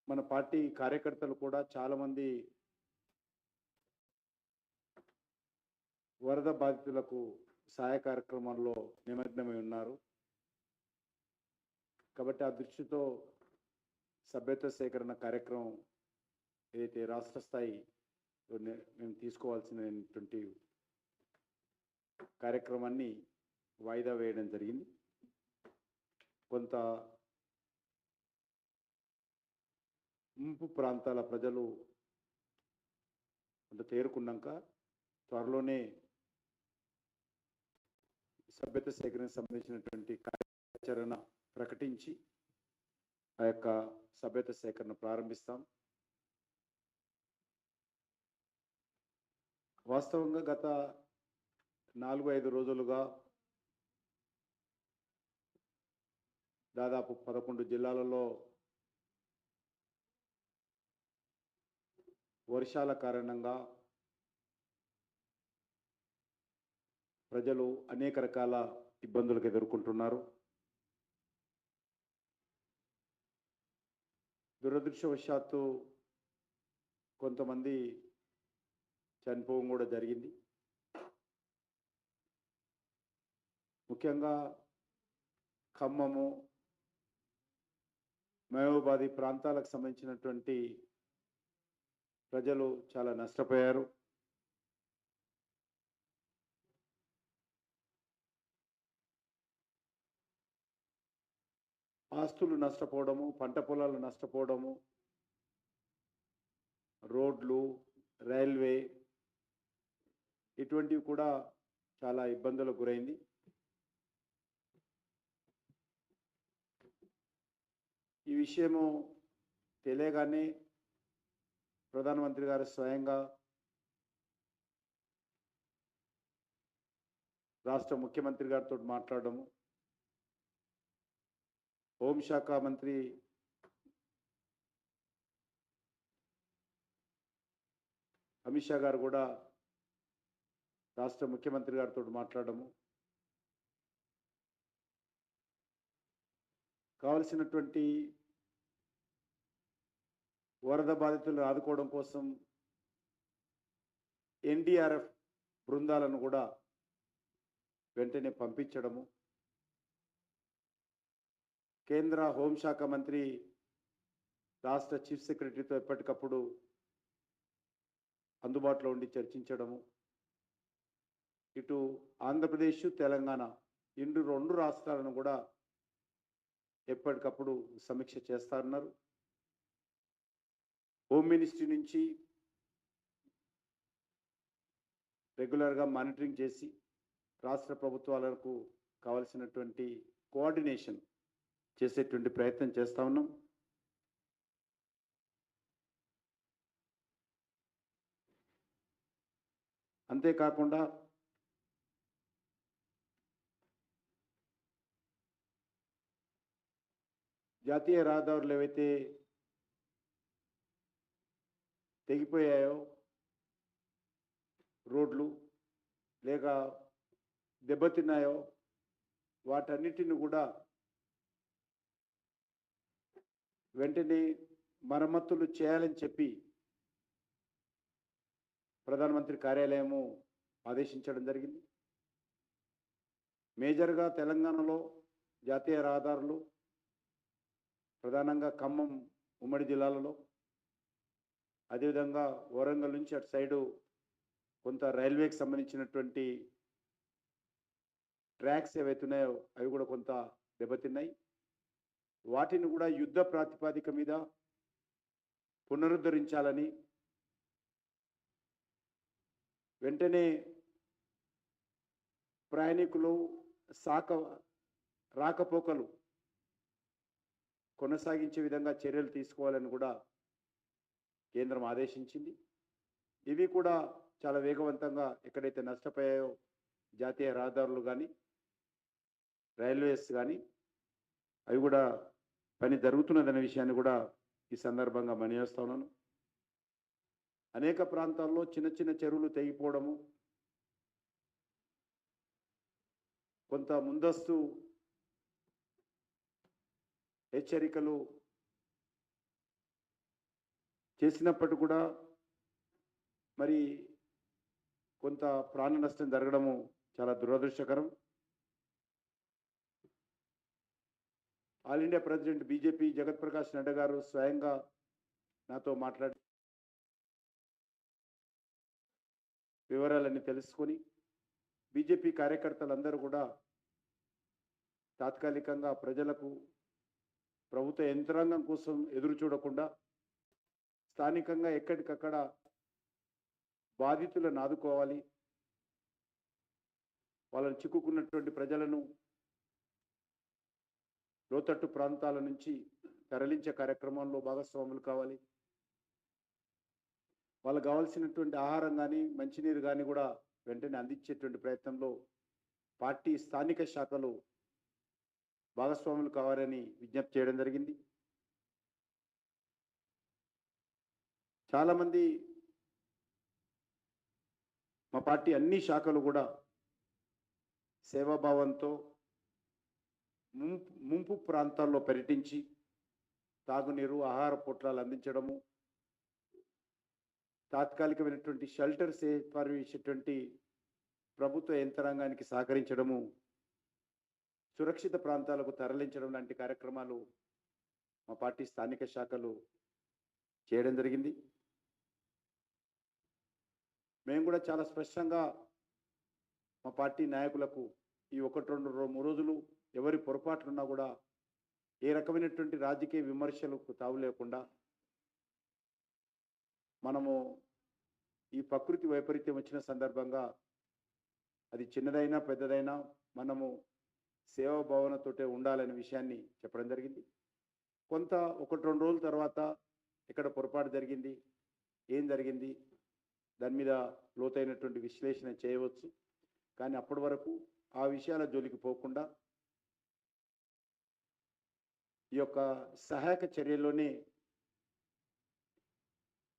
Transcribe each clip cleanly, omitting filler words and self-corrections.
మన పార్టీ కార్యకర్తలు కూడా చాలామంది వరద బాధితులకు సహాయ కార్యక్రమాల్లో నిమగ్నమై ఉన్నారు. కాబట్టి ఆ దృష్టితో సభ్యత్వ సేకరణ కార్యక్రమం ఏదైతే రాష్ట్ర స్థాయి మేము తీసుకోవాల్సినటువంటి కార్యక్రమాన్ని వాయిదా వేయడం జరిగింది. కొంత ముంపు ప్రాంతాల ప్రజలు కొంత తేరుకున్నాక త్వరలోనే సభ్యత సేకరణకు సంబంధించినటువంటి కార్యాచరణ ప్రకటించి ఆ యొక్క సభ్యత సేకరణ ప్రారంభిస్తాం. వాస్తవంగా గత 4-5 రోజులుగా దాదాపు 11 జిల్లాలలో వర్షాల కారణంగా ప్రజలు అనేక రకాల ఇబ్బందులకు ఎదుర్కొంటున్నారు. దురదృష్టవశాత్తు కొంతమంది చనిపోవడం కూడా జరిగింది. ముఖ్యంగా ఖమ్మము, మహబూబాబాద్ ప్రాంతాలకు సంబంధించినటువంటి ప్రజలు చాలా నష్టపోయారు. ఆస్తులు నష్టపోవడము, పంట పొలాలు నష్టపోవడము, రోడ్లు, రైల్వే ఇటువంటివి కూడా చాలా ఇబ్బందులకు గురైంది. ఈ విషయము తెలియగానే ప్రధానమంత్రి గారు స్వయంగా రాష్ట్ర ముఖ్యమంత్రి గారితో మాట్లాడము, హోంశాఖ మంత్రి అమిత్ షా గారు కూడా రాష్ట్ర ముఖ్యమంత్రి గారితో మాట్లాడము, కావలసినటువంటి వరద బాధితులను ఆదుకోవడం కోసం ఎన్డీఆర్ఎఫ్ బృందాలను కూడా వెంటనే పంపించడము, కేంద్ర హోంశాఖ మంత్రి రాష్ట్ర చీఫ్ సెక్రటరీతో ఎప్పటికప్పుడు అందుబాటులో ఉండి చర్చించడము, ఇటు ఆంధ్రప్రదేశ్, తెలంగాణ రెండు రాష్ట్రాలను కూడా ఎప్పటికప్పుడు సమీక్ష చేస్తారన్నారు. హోమ్ మినిస్ట్రీ నుంచి రెగ్యులర్గా మానిటరింగ్ చేసి రాష్ట్ర ప్రభుత్వాలకు కావలసినటువంటి కోఆర్డినేషన్ చేసేటువంటి ప్రయత్నం చేస్తూ ఉన్నాం. అంతేకాకుండా జాతీయ రహదారులు ఏవైతే తెగిపోయాయో, రోడ్లు లేక దెబ్బతిన్నాయో వాటన్నిటిని కూడా వెంటనే మరమ్మతులు చేయాలని చెప్పి ప్రధానమంత్రి కార్యాలయము ఆదేశించడం జరిగింది. మేజర్గా తెలంగాణలో జాతీయ రహదారులు ప్రధానంగా ఖమ్మం ఉమ్మడి జిల్లాలలో, అదేవిధంగా వరంగల్ నుంచి అటు సైడు కొంత రైల్వేకి సంబంధించినటువంటి ట్రాక్స్ ఏవైతున్నాయో అవి కూడా కొంత దెబ్బతిన్నాయి. వాటిని కూడా యుద్ధ ప్రాతిపదిక మీద పునరుద్ధరించాలని వెంటనే ప్రయాణికులు రాకపోకలు కొనసాగించే విధంగా చర్యలు తీసుకోవాలని కూడా కేంద్రం ఆదేశించింది. ఇవి కూడా చాలా వేగవంతంగా ఎక్కడైతే నష్టపోయాయో జాతీయ రహదారులు కానీ రైల్వేస్ కానీ అవి కూడా పని జరుగుతున్నదనే విషయాన్ని కూడా ఈ సందర్భంగా మనయేస్తా ఉన్నాను. అనేక ప్రాంతాల్లో చిన్న చిన్న చెరువులు తెగిపోవడము, కొంత ముందస్తు హెచ్చరికలు చేసినప్పటికీ కూడా మరి కొంత ప్రాణ నష్టం జరగడము చాలా దురదృష్టకరం. ఆల్ ఇండియా ప్రెసిడెంట్ బీజేపీ జగత్ ప్రకాష్ నడ్డా గారు స్వయంగా నాతో మాట్లాడి వివరాలన్నీ తెలుసుకొని బీజేపీ కార్యకర్తలందరూ కూడా తాత్కాలికంగా ప్రజలకు ప్రభుత్వ యంత్రాంగం కోసం ఎదురు చూడకుండా స్థానికంగా ఎక్కడికక్కడ బాధితులను ఆదుకోవాలి, వాళ్ళని చిక్కుకున్నటువంటి ప్రజలను లోతట్టు ప్రాంతాల నుంచి తరలించే కార్యక్రమంలో భాగస్వాములు కావాలి. వాళ్ళకు కావాల్సినటువంటి ఆహారం కానీ మంచినీరు కానీ కూడా వెంటనే అందించేటువంటి ప్రయత్నంలో పార్టీ స్థానిక శాఖలు భాగస్వాములు కావాలని విజ్ఞప్తి చేయడం జరిగింది. చాలామంది మా పార్టీ అన్ని శాఖలు కూడా సేవాభావంతో ముంపు ప్రాంతాల్లో పర్యటించి తాగునీరు, ఆహార పొట్లాలు అందించడము, తాత్కాలికమైనటువంటి షెల్టర్స్ ఏర్పాటు ప్రభుత్వ యంత్రాంగానికి సహకరించడము, సురక్షిత ప్రాంతాలకు తరలించడం లాంటి కార్యక్రమాలు మా పార్టీ స్థానిక శాఖలు చేయడం జరిగింది. మేము కూడా చాలా స్పష్టంగా మా పార్టీ నాయకులకు ఈ 1-2-3 రోజులు ఎవరి పొరపాట్లున్నా కూడా ఏ రకమైనటువంటి రాజకీయ విమర్శలకు తావు లేకుండా మనము ఈ ప్రకృతి వైపరీత్యం వచ్చిన సందర్భంగా అది చిన్నదైనా పెద్దదైనా మనము సేవాభావనతోటే ఉండాలనే విషయాన్ని చెప్పడం జరిగింది. కొంత 1-2 రోజుల తర్వాత ఎక్కడ పొరపాటు జరిగింది, ఏం జరిగింది, దాని మీద లోతైనటువంటి విశ్లేషణ చేయవచ్చు. కానీ అప్పటి వరకు ఆ విషయాల జోలికి పోకుండా ఈ యొక్క సహాయక చర్యల్లోనే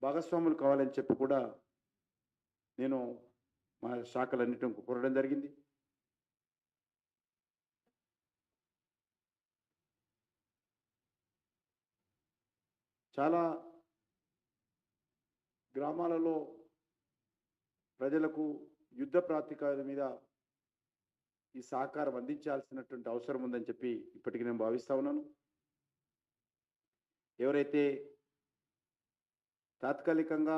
భాగస్వాములు కావాలని చెప్పి కూడా నేను మా శాఖలన్నిటిని కోరడం జరిగింది. చాలా గ్రామాలలో ప్రజలకు యుద్ధ ప్రాతిపదిక మీద ఈ సహకారం అందించాల్సినటువంటి అవసరం ఉందని చెప్పి ఇప్పటికీ నేను భావిస్తా ఉన్నాను. ఎవరైతే తాత్కాలికంగా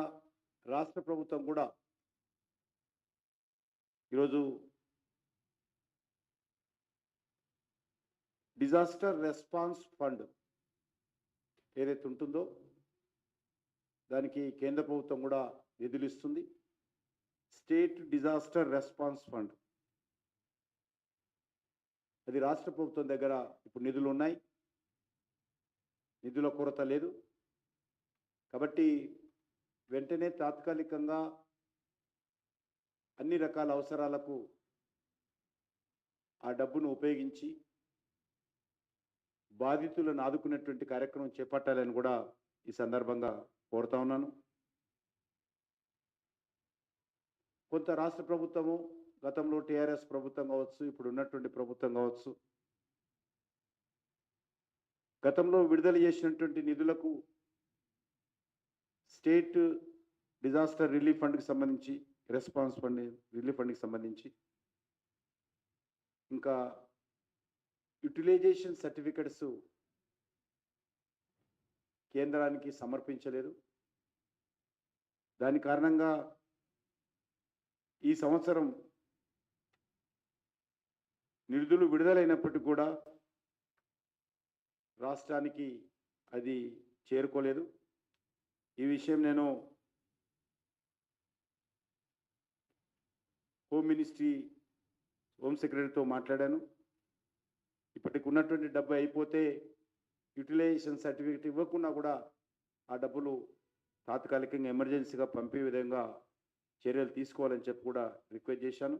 రాష్ట్ర ప్రభుత్వం కూడా ఈరోజు డిజాస్టర్ రెస్పాన్స్ ఫండ్ ఏదైతే ఉంటుందో దానికి కేంద్ర ప్రభుత్వం కూడా నిధులు ఇస్తుంది. స్టేట్ డిజాస్టర్ రెస్పాన్స్ ఫండ్ అది రాష్ట్ర ప్రభుత్వం దగ్గర ఇప్పుడు నిధులు ఉన్నాయి, నిధుల కొరత లేదు. కాబట్టి వెంటనే తాత్కాలికంగా అన్ని రకాల అవసరాలకు ఆ డబ్బును ఉపయోగించి బాధితులను ఆదుకునేటువంటి కార్యక్రమం చేపట్టాలని కూడా ఈ సందర్భంగా కోరుతా ఉన్నాను. కొంత రాష్ట్ర ప్రభుత్వము గతంలో టీఆర్ఎస్ ప్రభుత్వం కావచ్చు, ఇప్పుడు ఉన్నటువంటి ప్రభుత్వం కావచ్చు, గతంలో విడుదల చేసినటువంటి నిధులకు స్టేట్ డిజాస్టర్ రిలీఫ్ ఫండ్కి సంబంధించి, రెస్పాన్స్ ఫండ్ రిలీఫ్ ఫండ్కి సంబంధించి ఇంకా యూటిలైజేషన్ సర్టిఫికెట్స్ కేంద్రానికి సమర్పించలేదు. దాని కారణంగా ఈ సంవత్సరం నిధులు విడుదలైనప్పటికీ కూడా రాష్ట్రానికి అది చేరుకోలేదు. ఈ విషయం నేను హోమ్ సెక్రటరీతో మాట్లాడాను. ఇప్పటికి ఉన్నటువంటి డబ్బు అయిపోతే యూటిలైజేషన్ సర్టిఫికెట్ ఇవ్వకుండా కూడా ఆ డబ్బులు తాత్కాలికంగా ఎమర్జెన్సీగా పంపే విధంగా చర్యలు తీసుకోవాలని చెప్పి కూడా రిక్వెస్ట్ చేశాను.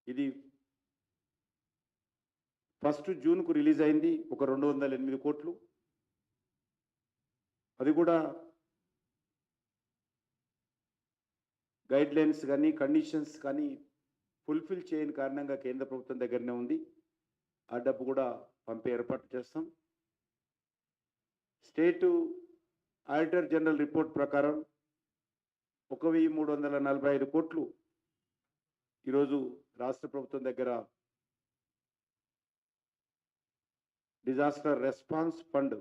ఇది 1 జూన్కు రిలీజ్ అయింది, ఒక 208 కోట్లు. అది కూడా గైడ్ లైన్స్ కానీ కండిషన్స్ కానీ ఫుల్ఫిల్ చేయని కారణంగా కేంద్ర ప్రభుత్వం దగ్గరనే ఉంది. ఆ డబ్బు కూడా పంపే ఏర్పాటు చేస్తాం. స్టేటు ఆడిటర్ జనరల్ రిపోర్ట్ ప్రకారం 1,345 కోట్లు ఈరోజు రాష్ట్ర ప్రభుత్వం దగ్గర disaster response fund,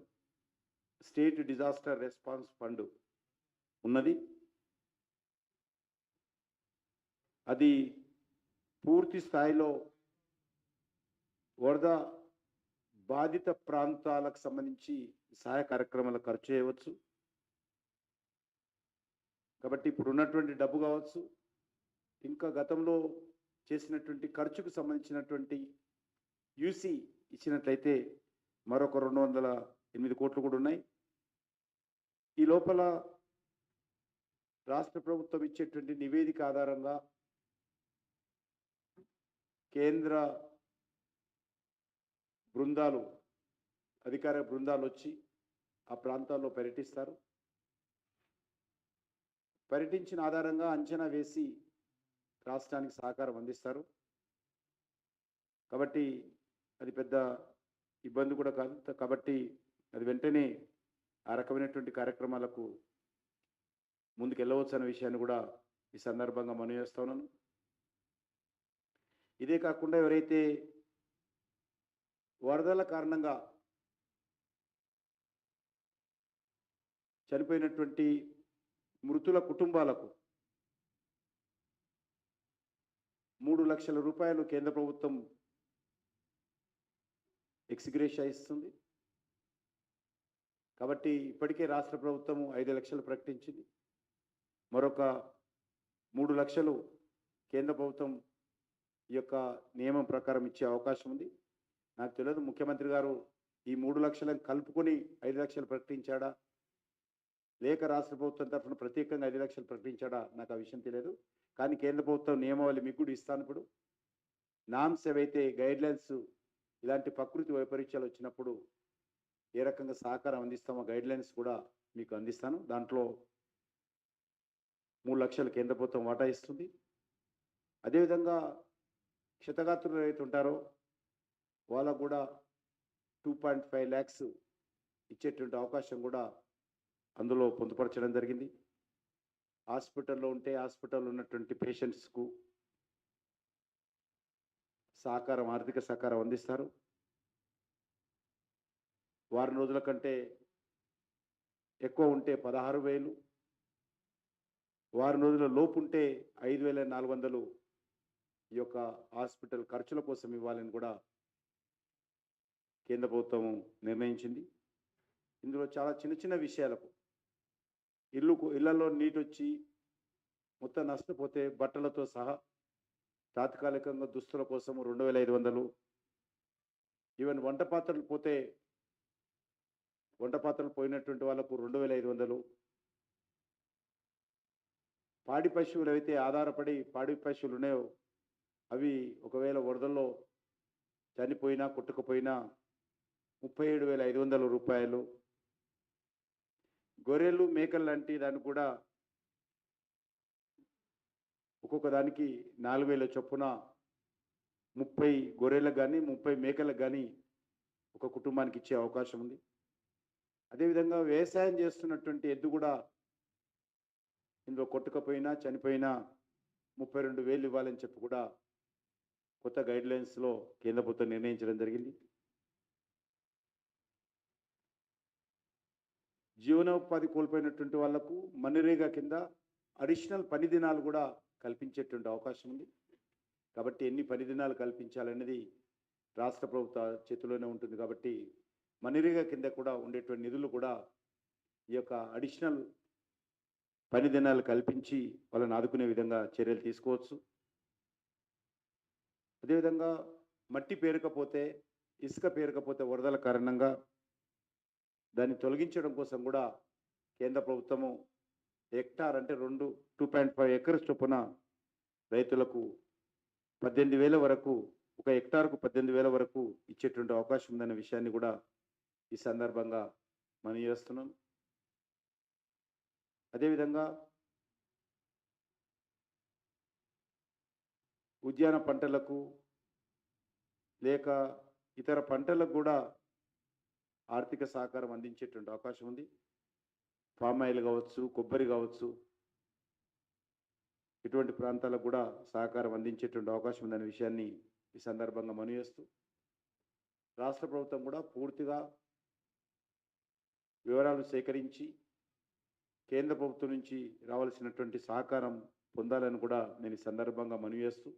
state disaster response fund ఉన్నది. అది పూర్తి స్థాయిలో వరద బాధిత ప్రాంతాలకు సంబంధించి సహాయ కార్యక్రమాలకు ఖర్చు చేయవచ్చు. కాబట్టి ఇప్పుడు ఉన్నటువంటి డబ్బు కావచ్చు, ఇంకా గతంలో చేసినటువంటి ఖర్చుకు సంబంధించినటువంటి యూసీ ఇచ్చినట్లయితే మరొక 208 కోట్లు కూడా ఉన్నాయి. ఈ లోపల రాష్ట్ర ప్రభుత్వం ఇచ్చేటువంటి నివేదిక ఆధారంగా కేంద్ర బృందాలు, అధికార బృందాలు వచ్చి ఆ ప్రాంతాల్లో పర్యటిస్తారు. పర్యటించిన ఆధారంగా అంచనా వేసి రాష్ట్రానికి సహకారం అందిస్తారు. కాబట్టి అది పెద్ద ఇబ్బంది కూడా కాదు. కాబట్టి అది వెంటనే ఆ రకమైనటువంటి కార్యక్రమాలకు ముందుకు వెళ్ళవచ్చు అనే విషయాన్ని కూడా ఈ సందర్భంగా మనవి చేస్తా ఉన్నాను. ఇదే కాకుండా ఎవరైతే వరదల కారణంగా చనిపోయినటువంటి మృతుల కుటుంబాలకు 3 లక్షల రూపాయలు కేంద్ర ప్రభుత్వం ఎక్స్గ్రేషియా ఇస్తుంది. కాబట్టి ఇప్పటికే రాష్ట్ర ప్రభుత్వం 5 లక్షలు ప్రకటించింది. మరొక 3 లక్షలు కేంద్ర ప్రభుత్వం ఈ యొక్క నియమం ప్రకారం ఇచ్చే అవకాశం ఉంది. నాకు తెలియదు ముఖ్యమంత్రి గారు ఈ 3 లక్షలను కలుపుకొని 5 లక్షలు ప్రకటించాడా, లేక రాష్ట్ర ప్రభుత్వం తరఫున ప్రత్యేకంగా 5 లక్షలు ప్రకటించాడా, నాకు ఆ విషయం తెలియదు. కానీ కేంద్ర ప్రభుత్వం నియమావళి మీకు కూడా ఇస్తాను. ఇప్పుడు నామ్స్ ఏవైతే గైడ్లైన్స్ ఇలాంటి ప్రకృతి వైపరీత్యాలు వచ్చినప్పుడు ఏ రకంగా సహకారం అందిస్తామో గైడ్లైన్స్ కూడా మీకు అందిస్తాను. దాంట్లో 3 లక్షలు కేంద్ర ప్రభుత్వం వాటా ఇస్తుంది. అదేవిధంగా క్షతగాత్రులు ఎవరైతే ఉంటారో వాళ్ళకు కూడా 2.5 lakhs ఇచ్చేటువంటి అవకాశం కూడా అందులో పొందుపరచడం జరిగింది. హాస్పిటల్లో ఉంటే హాస్పిటల్లో ఉన్నటువంటి పేషెంట్స్కు సహకారం, ఆర్థిక సహకారం అందిస్తారు. వారం రోజుల కంటే ఎక్కువ ఉంటే 16,000, వారం రోజుల లోపు ఉంటే 5,400 ఈ యొక్క హాస్పిటల్ ఖర్చుల కోసం ఇవ్వాలని కూడా కేంద్ర ప్రభుత్వం నిర్ణయించింది. ఇందులో చాలా చిన్న చిన్న విషయాలకు ఇళ్లలో నీటి వచ్చి మొత్తం నష్టపోతే బట్టలతో సహా తాత్కాలికంగా దుస్తుల కోసం 2,500, ఈవెన్ వంట పాత్రలు పోతే వంట పాత్రలు పోయినటువంటి వాళ్ళకు 2,500, పాడి పశువులు అయితే ఆధారపడి పాడి పశువులు ఉన్నాయో అవి ఒకవేళ వరదల్లో చనిపోయినా కొట్టుకుపోయినా 37,500 రూపాయలు. గొర్రెలు మేకలు లాంటి దాన్ని కూడా ఒక్కొక్క దానికి 4,000 చొప్పున 30 గొర్రెలకు కానీ 30 మేకలకు కానీ ఒక కుటుంబానికి ఇచ్చే అవకాశం ఉంది. అదేవిధంగా వ్యవసాయం చేస్తున్నటువంటి ఎద్దు కూడా ఇందులో కొట్టుకపోయినా చనిపోయినా 32,000 ఇవ్వాలని చెప్పి కూడా కొత్త గైడ్లైన్స్లో కేంద్ర ప్రభుత్వం నిర్ణయించడం జరిగింది. జీవనోపాధి కోల్పోయినటువంటి వాళ్లకు మన్రేగా కింద అడిషనల్ పని దినాలు కూడా కల్పించేటువంటి అవకాశం ఉంది. కాబట్టి ఎన్ని పని దినాలు కల్పించాలనేది రాష్ట్ర ప్రభుత్వ చేతిలోనే ఉంటుంది. కాబట్టి మన్రేగా కింద కూడా ఉండేటువంటి నిధులు కూడా ఈ యొక్క అడిషనల్ పని దినాలు కల్పించి వాళ్ళని ఆదుకునే విధంగా చర్యలు తీసుకోవచ్చు. అదేవిధంగా మట్టి పేరకపోతే, ఇసుక పేరకపోతే వరదల కారణంగా దాన్ని తొలగించడం కోసం కూడా కేంద్ర ప్రభుత్వము హెక్టార్ అంటే 2.5 acres చొప్పున రైతులకు 18,000 వరకు, ఒక హెక్టార్కు 18,000 వరకు ఇచ్చేటువంటి అవకాశం ఉందనే విషయాన్ని కూడా ఈ సందర్భంగా మనం చేస్తున్నాం. అదేవిధంగా ఉద్యాన పంటలకు లేక ఇతర పంటలకు కూడా ఆర్థిక సహకారం అందించేటువంటి అవకాశం ఉంది. పామ్ ఆయిల్ కావచ్చు, కొబ్బరి కావచ్చు, ఇటువంటి ప్రాంతాలకు కూడా సహకారం అందించేటువంటి అవకాశం ఉందనే విషయాన్ని ఈ సందర్భంగా మనవి చేస్తూ, రాష్ట్ర ప్రభుత్వం కూడా పూర్తిగా వివరాలు సేకరించి కేంద్ర ప్రభుత్వం నుంచి రావాల్సినటువంటి సహకారం పొందాలని కూడా నేను ఈ సందర్భంగా మనవి చేస్తూ,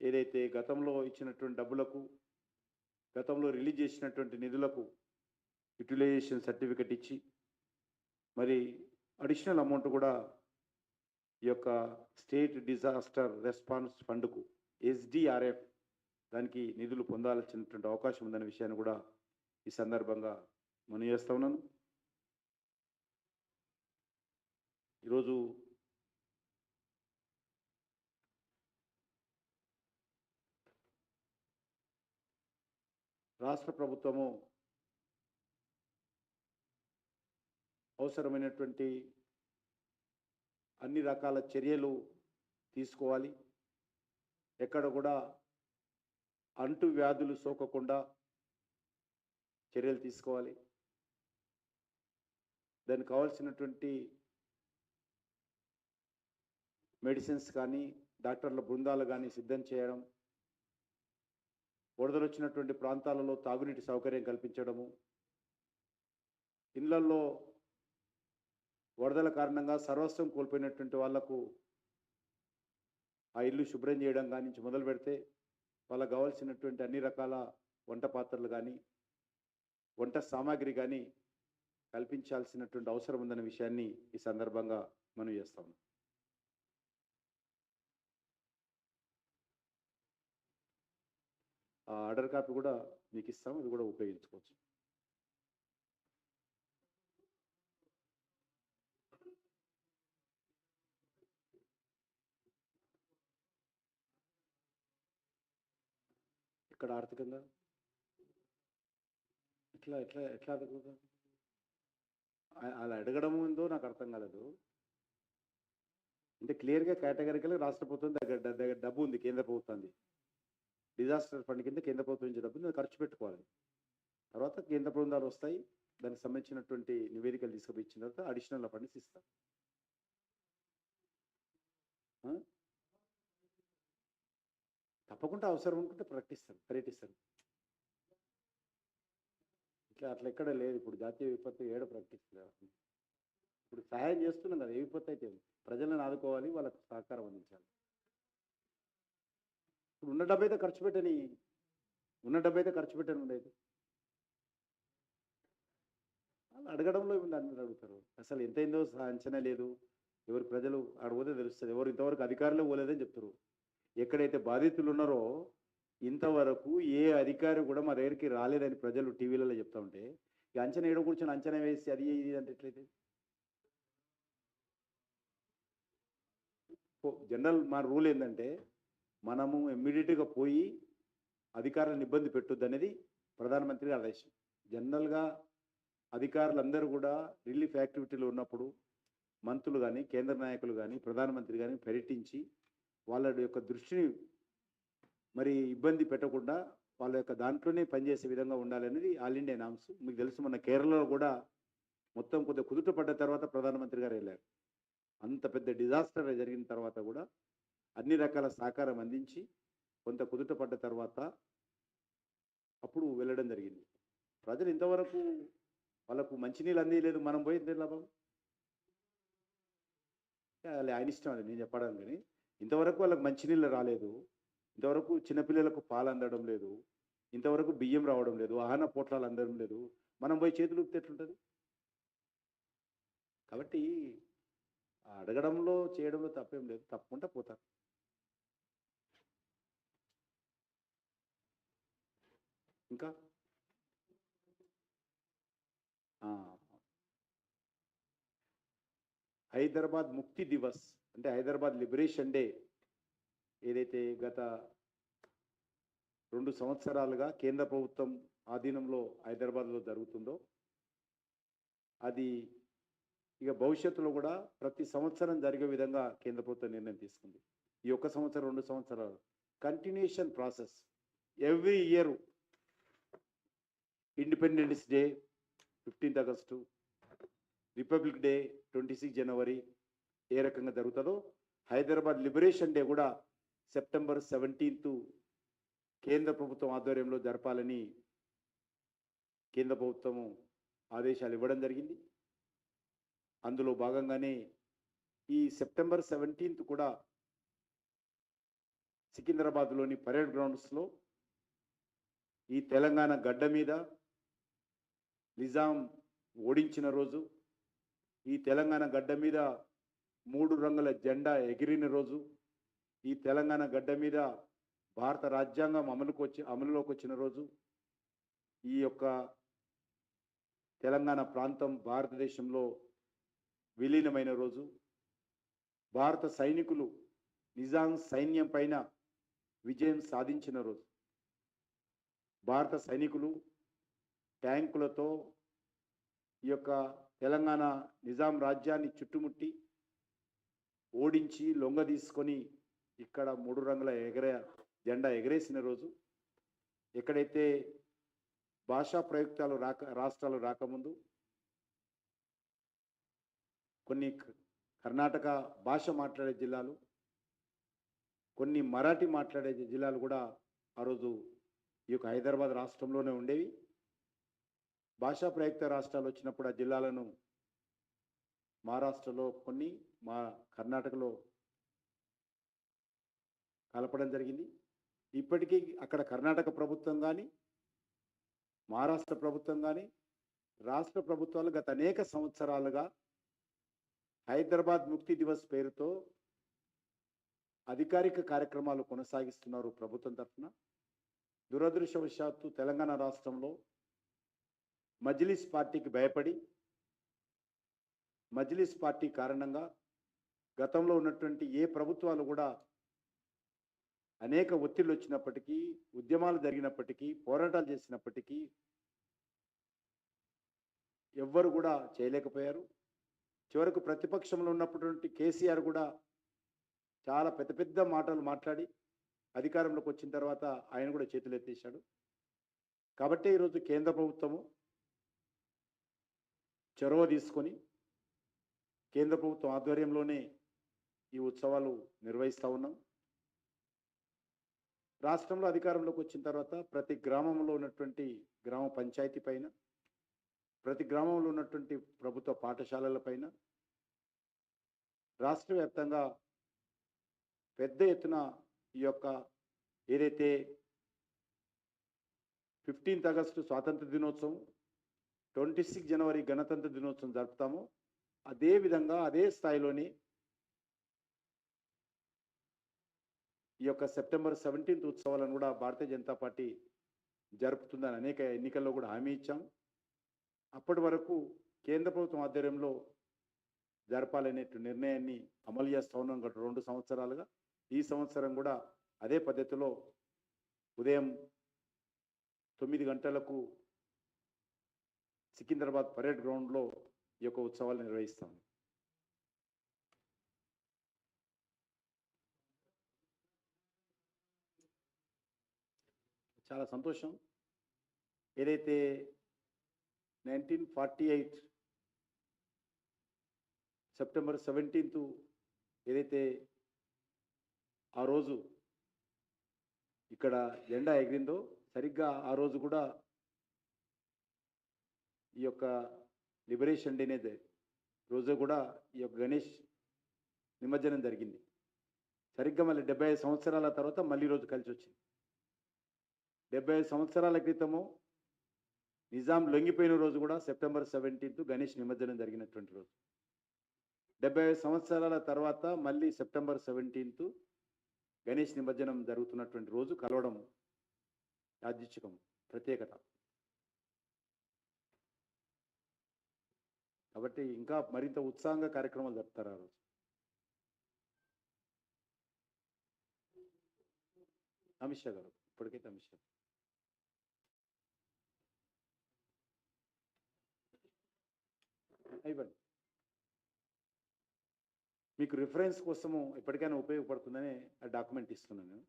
ఏదైతే గతంలో ఇచ్చినటువంటి డబ్బులకు, గతంలో రిలీజ్ చేసినటువంటి నిధులకు యూటిలైజేషన్ సర్టిఫికెట్ ఇచ్చి మరి అడిషనల్ అమౌంట్ కూడా ఈ యొక్క స్టేట్ డిజాస్టర్ రెస్పాన్స్ ఫండ్కు SDRF దానికి నిధులు పొందాల్సినటువంటి అవకాశం ఉందనే విషయాన్ని కూడా ఈ సందర్భంగా మనవి చేస్తా ఉన్నాను. ఈరోజు రాష్ట్ర ప్రభుత్వము అవసరమైనటువంటి అన్ని రకాల చర్యలు తీసుకోవాలి. ఎక్కడ కూడా అంటు వ్యాధులు సోకకుండా చర్యలు తీసుకోవాలి. దానికి కావాల్సినటువంటి మెడిసిన్స్ కానీ, డాక్టర్ల బృందాలు కానీ సిద్ధం చేయడం, వరదలు వచ్చినటువంటి ప్రాంతాలలో తాగునీటి సౌకర్యం కల్పించడము, ఇళ్లల్లో వరదల కారణంగా సర్వస్వం కోల్పోయినటువంటి వాళ్లకు ఆ ఇల్లు శుభ్రం చేయడం కానీ నుంచి మొదలు పెడితే వాళ్ళకు కావాల్సినటువంటి అన్ని రకాల వంట పాత్రలు కానీ, వంట సామాగ్రి కానీ కల్పించాల్సినటువంటి అవసరం ఉందనే విషయాన్ని ఈ సందర్భంగా మనం చేస్తాం. ఆ ఆర్డర్ కాపీ కూడా మీకు ఇస్తాం, అది కూడా ఉపయోగించుకోవచ్చు. ఇక్కడ ఆర్థికంగా ఎట్లా ఎట్లా ఎట్లా అడుగుతాం? అలా అడగడం ఉందో నాకు అర్థం కాలేదు. అంటే క్లియర్గా కేటగిరికల్గా రాష్ట్ర ప్రభుత్వం దగ్గర డబ్బు ఉంది, కేంద్ర ప్రభుత్వాన్ని డిజాస్టర్ ఫండ్ కింద కేంద్ర ప్రభుత్వం నుంచి డబ్బుని ఖర్చు పెట్టుకోవాలి. తర్వాత కేంద్ర బృందాలు వస్తాయి, దానికి సంబంధించినటువంటి నివేదికలు తీసుకుపోయిన తర్వాత అడిషనల్ ఫండ్స్ ఇస్తాం. తప్పకుండా అవసరం అనుకుంటే పర్యటిస్తారు. ఇట్లా అట్లా ఎక్కడ లేదు. ఇప్పుడు జాతీయ విపత్తు ఏడ ప్రకటిస్తారు. ఇప్పుడు సహాయం చేస్తున్నాం కదా, ఏ విపత్తు అయితే ప్రజలను ఆదుకోవాలి, వాళ్ళకు సహకారం అందించాలి. ఇప్పుడు ఉన్న డబ్బు అయితే ఖర్చు పెట్టని ఉండేది. వాళ్ళు అడగడంలో ఏముంది, అందరూ అడుగుతారు. అసలు ఎంతైందో అంచనా లేదు. ఎవరు ప్రజలు అడిగితే తెలుస్తుంది. ఎవరు ఇంతవరకు అధికారులు పోలేదని చెప్తారు. ఎక్కడైతే బాధితులు ఉన్నారో ఇంతవరకు ఏ అధికారి కూడా మా దగ్గరికి రాలేదని ప్రజలు టీవీలలో చెప్తా ఉంటే, ఇక అంచనా ఏడో కూర్చొని అంచనా వేసి అది ఇది అంటే ఎట్లయితే? జనరల్ మా రూల్ ఏంటంటే, మనము ఇమ్మీడియట్గా పోయి అధికారులను ఇబ్బంది పెట్టొద్దు అనేది ప్రధానమంత్రి గారి ఆదేశం. జనరల్గా అధికారులందరూ కూడా రిలీఫ్ యాక్టివిటీలు ఉన్నప్పుడు మంత్రులు కానీ, కేంద్ర నాయకులు కానీ, ప్రధానమంత్రి కానీ పర్యటించి వాళ్ళ యొక్క దృష్టిని మరి ఇబ్బంది పెట్టకుండా వాళ్ళ యొక్క దాంట్లోనే పనిచేసే విధంగా ఉండాలనేది ఆల్ ఇండియా నామ్స్. మీకు తెలుసు, మన కేరళలో కూడా మొత్తం కొద్దిగా కుదుట పడ్డ తర్వాత ప్రధానమంత్రి గారు వెళ్ళారు. అంత పెద్ద డిజాస్టర్ జరిగిన తర్వాత కూడా అన్ని రకాల సహకారం అందించి కొంత కుదుట పడ్డ తర్వాత అప్పుడు వెళ్ళడం జరిగింది. ప్రజలు ఇంతవరకు వాళ్ళకు మంచినీళ్ళు అందియలేదు, మనం పోయింది లాభం? ఆయన ఇష్టం, అది నేను చెప్పడం. కానీ ఇంతవరకు వాళ్ళకి మంచినీళ్ళు రాలేదు, ఇంతవరకు చిన్నపిల్లలకు పాలు అందడం లేదు, ఇంతవరకు బియ్యం రావడం లేదు, ఆహార పోట్లాలు అందడం లేదు. మనం పోయి చేతులు ఊపితే ఎట్లుంటుంది? కాబట్టి అడగడంలో చేయడంలో తప్పేం లేదు, తప్పకుండా పోతారు. ఇంకా హైదరాబాద్ ముక్తి దివస్ అంటే హైదరాబాద్ లిబరేషన్ డే ఏదైతే గత 2 సంవత్సరాలుగా కేంద్ర ప్రభుత్వం ఆధీనంలో హైదరాబాద్లో జరుగుతుందో, అది ఇక భవిష్యత్తులో కూడా ప్రతి సంవత్సరం జరిగే విధంగా కేంద్ర ప్రభుత్వం నిర్ణయం తీసుకుంది. ఈ 1 సంవత్సరం 2 సంవత్సరాలు continuation process. Every year independence day 15th August, republic day 26 జనవరి ఏ రకంగా జరుగుతుందో హైదరాబాద్ లిబరేషన్ డే కూడా సెప్టెంబర్ 17 కేంద్ర ప్రభుత్వం ఆధ్వర్యంలో జరపాలని కేంద్ర ప్రభుత్వం ఆదేశాలు ఇవ్వడం జరిగింది. అందులో భాగంగానే ఈ సెప్టెంబర్ 17 కూడా సికింద్రాబాద్లోని పరేడ్ గ్రౌండ్స్లో ఈ తెలంగాణ గడ్డ మీద నిజాం ఓడించిన రోజు, ఈ తెలంగాణ గడ్డ మీద 3 రంగుల జెండా ఎగిరిన రోజు, ఈ తెలంగాణ గడ్డ మీద భారత రాజ్యాంగం అమలులోకి వచ్చిన రోజు, ఈ యొక్క తెలంగాణ ప్రాంతం భారతదేశంలో విలీనమైన రోజు, భారత సైనికులు నిజాం సైన్యం పైన విజయం సాధించిన రోజు, భారత సైనికులు ట్యాంకులతో ఈ యొక్క తెలంగాణ నిజాం రాజ్యాన్ని చుట్టుముట్టి ఓడించి లొంగ తీసుకొని ఇక్కడ 3 రంగుల జెండా ఎగరేసిన రోజు, ఎక్కడైతే భాషా ప్రయుక్తాలు రాష్ట్రాలు రాకముందు కొన్ని కర్ణాటక భాష మాట్లాడే జిల్లాలు, కొన్ని మరాఠీ మాట్లాడే జిల్లాలు కూడా ఆ రోజు ఈ యొక్క హైదరాబాద్ రాష్ట్రంలోనే ఉండేవి. భాషా ప్రయుక్త రాష్ట్రాలు వచ్చినప్పుడు ఆ జిల్లాలను మహారాష్ట్రలో కొన్ని, కర్ణాటకలో కలపడం జరిగింది. ఇప్పటికీ అక్కడ కర్ణాటక ప్రభుత్వం కానీ, మహారాష్ట్ర ప్రభుత్వం కానీ, రాష్ట్ర ప్రభుత్వాలు గత అనేక సంవత్సరాలుగా హైదరాబాద్ ముక్తి దివస్ పేరుతో అధికారిక కార్యక్రమాలు కొనసాగిస్తున్నారు ప్రభుత్వం తరఫున. దురదృష్టవశాత్తు తెలంగాణ రాష్ట్రంలో మజ్లిస్ పార్టీకి భయపడి, మజ్లిస్ పార్టీ కారణంగా గతంలో ఉన్నటువంటి ఏ ప్రభుత్వాలు కూడా అనేక ఒత్తిళ్ళు వచ్చినప్పటికీ, ఉద్యమాలు జరిగినప్పటికీ, పోరాటాలు చేసినప్పటికీ ఎవ్వరు కూడా చేయలేకపోయారు. చివరకు ప్రతిపక్షంలో ఉన్నటువంటి కేసీఆర్ కూడా చాలా పెద్ద పెద్ద మాటలు మాట్లాడి అధికారంలోకి వచ్చిన తర్వాత ఆయన కూడా చేతులు ఎత్తేశాడు. కాబట్టి ఈరోజు కేంద్ర ప్రభుత్వము చొరవ తీసుకొని కేంద్ర ప్రభుత్వం ఆధ్వర్యంలోనే ఈ ఉత్సవాలు నిర్వహిస్తూ ఉన్నాం. రాష్ట్రంలో అధికారంలోకి వచ్చిన తర్వాత ప్రతి గ్రామంలో ఉన్నటువంటి గ్రామ పంచాయతీ పైన, ప్రతి గ్రామంలో ఉన్నటువంటి ప్రభుత్వ పాఠశాలల పైన రాష్ట్ర వ్యాప్తంగా పెద్ద ఎత్తున ఈ యొక్క ఏదైతే 15th ఆగస్టు స్వాతంత్ర దినోత్సవం, 26 జనవరి గణతంత్ర దినోత్సవం జరుపుతామో అదే విధంగా అదే స్థాయిలోని ఈ యొక్క సెప్టెంబర్ 17 ఉత్సవాలను కూడా భారతీయ జనతా పార్టీ జరుపుతుందని అనేక ఎన్నికల్లో కూడా హామీ ఇచ్చాం. అప్పటి వరకు కేంద్ర ప్రభుత్వం ఆధ్వర్యంలో జరపాలనే నిర్ణయాన్ని అమలు చేస్తూ ఉన్నాం గత 2 సంవత్సరాలుగా. ఈ సంవత్సరం కూడా అదే పద్ధతిలో ఉదయం 9 గంటలకు సికింద్రాబాద్ పరేడ్ గ్రౌండ్లో ఈ యొక్క ఉత్సవాలు నిర్వహిస్తాం. చాలా సంతోషం. ఏదైతే 1948 సెప్టెంబర్ 17 ఏదైతే ఆ రోజు ఇక్కడ జెండా ఎగిరిందో, సరిగ్గా ఆ రోజు కూడా ఈ యొక్క లిబరేషన్ డే అనేది రోజు కూడా ఈ యొక్క గణేష్ నిమజ్జనం జరిగింది. సరిగ్గా మళ్ళీ 75 సంవత్సరాల తర్వాత మళ్ళీ రోజు కలిసి వచ్చింది. 75 సంవత్సరాల క్రితము నిజాం లొంగిపోయిన రోజు కూడా సెప్టెంబర్ 17 గణేష్ నిమజ్జనం జరిగినటువంటి రోజు. 75 సంవత్సరాల తర్వాత మళ్ళీ సెప్టెంబర్ 17 గణేష్ నిమజ్జనం జరుగుతున్నటువంటి రోజు కలవడం యాదృచ్ఛికం, ప్రత్యేకత. కాబట్టి ఇంకా మరింత ఉత్సాహంగా కార్యక్రమాలు జరుపుతారు ఆ రోజు. అమిత్ షా గారు, ఇప్పటికైతే అమిత్ షా ఇవ్వండి. మీకు రిఫరెన్స్ కోసము ఎప్పటికైనా ఉపయోగపడుతుందని ఆ డాక్యుమెంట్ ఇస్తున్నాను నేను.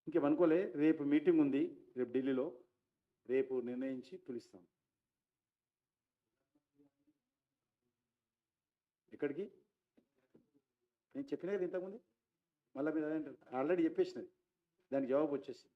ఇంకేమనుకోలే, రేపు మీటింగ్ ఉంది రేపు ఢిల్లీలో. రేపు నిర్ణయించి పిలుస్తాం. ఎక్కడికి నేను చెప్పిన కదా ఇంతకుముందు, మళ్ళీ మీరు ఆల్రెడీ చెప్పేసినది, దానికి జవాబు వచ్చేసింది.